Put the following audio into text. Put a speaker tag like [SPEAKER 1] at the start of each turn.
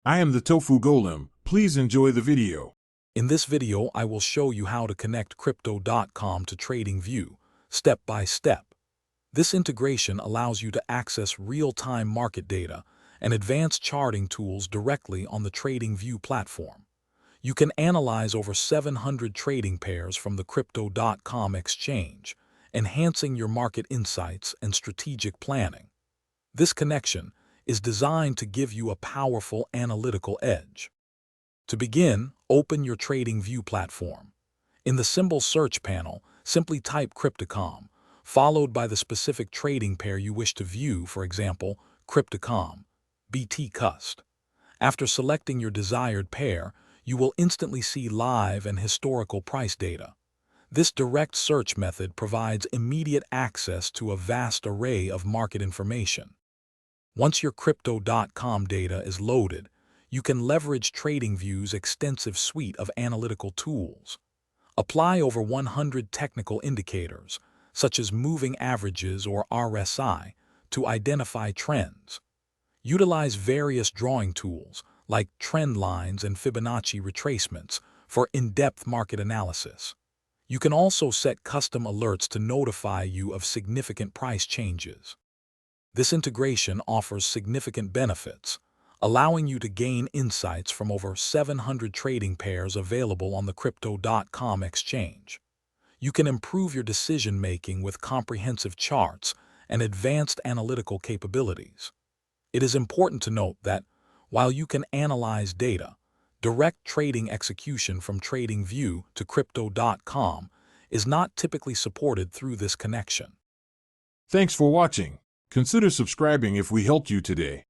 [SPEAKER 1] I am the Tofu Golem. Please enjoy the video.
[SPEAKER 2] In this video, I will show you how to connect Crypto.com to TradingView, step by step. This integration allows you to access real-time market data and advanced charting tools directly on the TradingView platform. You can analyze over 700 trading pairs from the Crypto.com exchange, enhancing your market insights and strategic planning. This connection is designed to give you a powerful analytical edge. To begin, open your TradingView platform. In the symbol search panel, simply type Crypto.com, followed by the specific trading pair you wish to view, for example, Crypto.com, BT Cust. After selecting your desired pair, you will instantly see live and historical price data. This direct search method provides immediate access to a vast array of market information. Once your Crypto.com data is loaded, you can leverage TradingView's extensive suite of analytical tools. Apply over 100 technical indicators, such as moving averages or RSI, to identify trends. Utilize various drawing tools, like trend lines and Fibonacci retracements, for in-depth market analysis. You can also set custom alerts to notify you of significant price changes. This integration offers significant benefits, allowing you to gain insights from over 700 trading pairs available on the Crypto.com exchange. You can improve your decision-making with comprehensive charts and advanced analytical capabilities. It is important to note that, while you can analyze data, direct trading execution from TradingView to Crypto.com is not typically supported through this connection.
[SPEAKER 1] Thanks for watching. Consider subscribing if we helped you today.